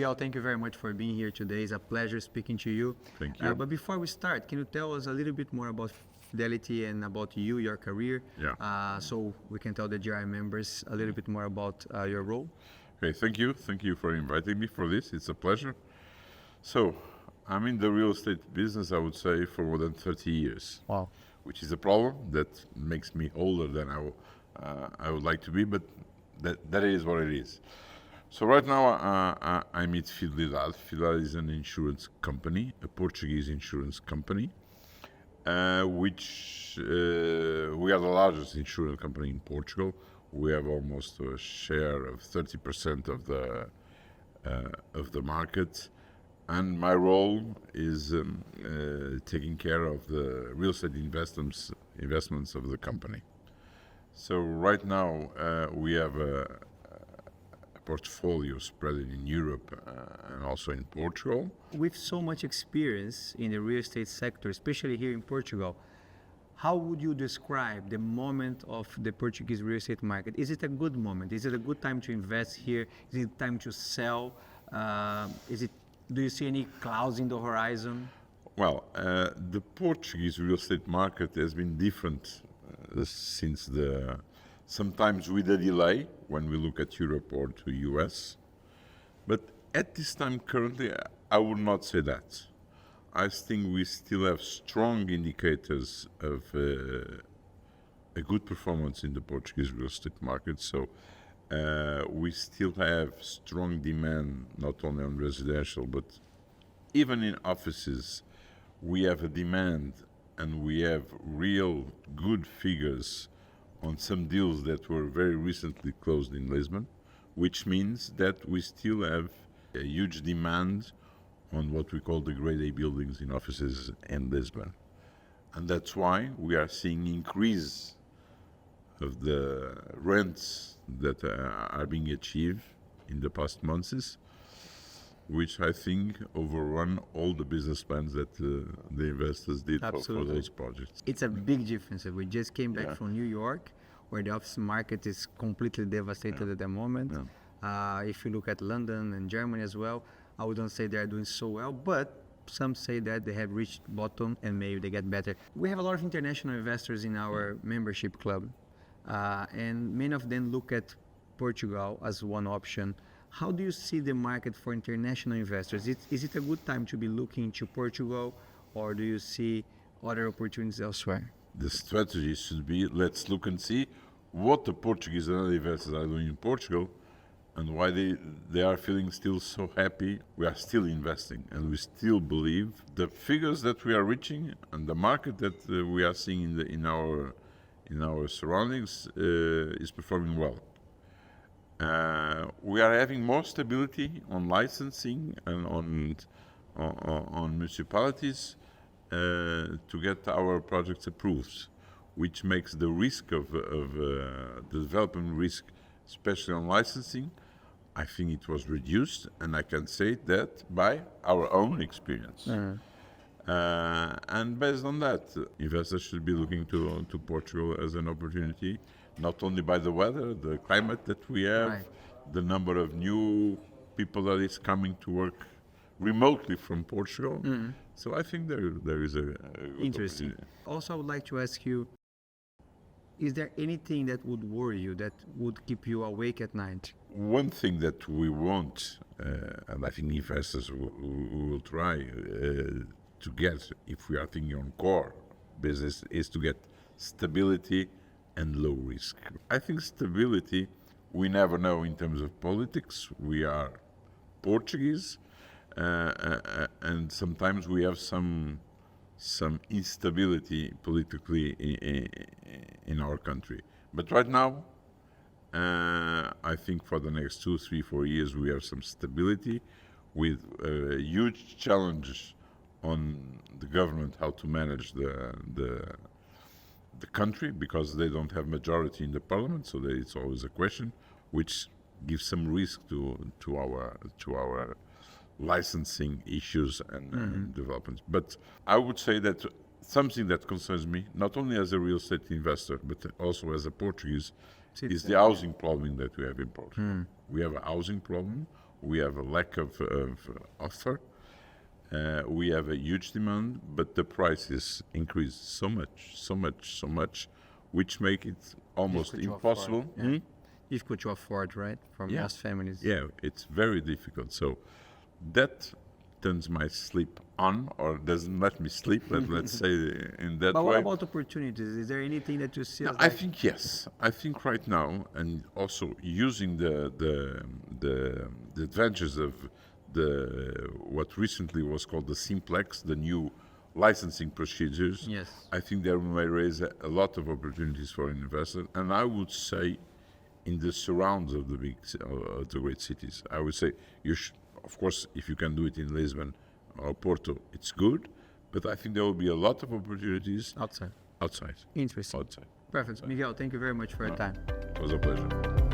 Miguel, thank you very much for being here today. It's a pleasure speaking to you. Thank you. But before we start, can you tell us a little bit more about Fidelity and about you, your career? Yeah. So we can tell the GRI members a little bit more about your role. Okay, thank you. Thank you for inviting me for this. It's a pleasure. So, I'm in the real estate business, I would say, for more than 30 years. Wow. Which is a problem that makes me older than I would like to be, but that is what it is. So right now I'm at Fidelidade. Fidelity is an insurance company, a Portuguese insurance company, which we are the largest insurance company in Portugal. We have almost a share of 30% of the market, and my role is taking care of the real estate investments of the company. So right now we have a portfolio spread in Europe and also in Portugal. With so much experience in the real estate sector, especially here in Portugal, how would you describe the moment of the Portuguese real estate market? Is it a good moment? Is it a good time to invest here? Is it time to sell? Do you see any clouds in the horizon? Well, the Portuguese real estate market has been different since sometimes with a delay when we look at Europe or to US. But at this time currently, I would not say that. I think we still have strong indicators of a good performance in the Portuguese real estate market. So we still have strong demand, not only on residential, but even in offices. We have a demand, and we have real good figures on some deals that were very recently closed in Lisbon, which means that we still have a huge demand on what we call the grade A buildings in offices in Lisbon. And that's why we are seeing increase of the rents that are being achieved in the past months, which I think overrun all the business plans that the investors did for those projects. It's a big difference. We just came back from New York, where the office market is completely devastated at the moment. If you look at London and Germany as well, I wouldn't say they're doing so well, but some say that they have reached bottom and maybe they get better. We have a lot of international investors in our membership club, and many of them look at Portugal as one option. How do you see the market for international investors? Is it a good time to be looking to Portugal, or do you see other opportunities elsewhere? The strategy should be, let's look and see what the Portuguese and other investors are doing in Portugal and why they are feeling still so happy. We are still investing, and we still believe the figures that we are reaching and the market that we are seeing in our surroundings is performing well. We are having more stability on licensing and on municipalities to get our projects approved, which makes the risk of the development risk, especially on licensing, I think it was reduced, and I can say that by our own experience. And based on that, investors should be looking to Portugal as an opportunity, not only by the weather, the climate that we have, the number of new people that is coming to work remotely from Portugal. So I think there is a good interesting. Also, I would like to ask you, is there anything that would worry you, that would keep you awake at night? One thing that we want, and I think investors will try to get, if we are thinking on core business, is to get stability and low risk. I think stability, we never know in terms of politics. We are Portuguese, and sometimes we have some instability politically in our country. But right now, I think for the next 2, 3, 4 years, we have some stability with huge challenges on the government how to manage the country, because they don't have majority in the parliament, so it's always a question, which gives some risk to our licensing issues and developments. But I would say that something that concerns me, not only as a real estate investor, but also as a Portuguese, is the housing problem that we have in Portugal. We have a housing problem we have a lack of offer. We have a huge demand, but the prices increased so much, which make it almost Difficult to impossible. afford, yeah. Difficult to afford, right? For Yeah. most families. Yeah, it's very difficult. So that turns my sleep on, or doesn't let me sleep. Let's say in that But way. what about opportunities? Is there anything that you see? No, as I like- think yes. I think right now, and also using the advantages of the what recently was called the simplex, the new licensing procedures. Yes. I think there may raise a lot of opportunities for investors, and I would say in the surrounds of the great cities. I would say of course, if you can do it in Lisbon or Porto, it's good. But I think there will be a lot of opportunities Outside. outside. Interesting. Outside. Perfect. Miguel, thank you very much for your time. It was a pleasure.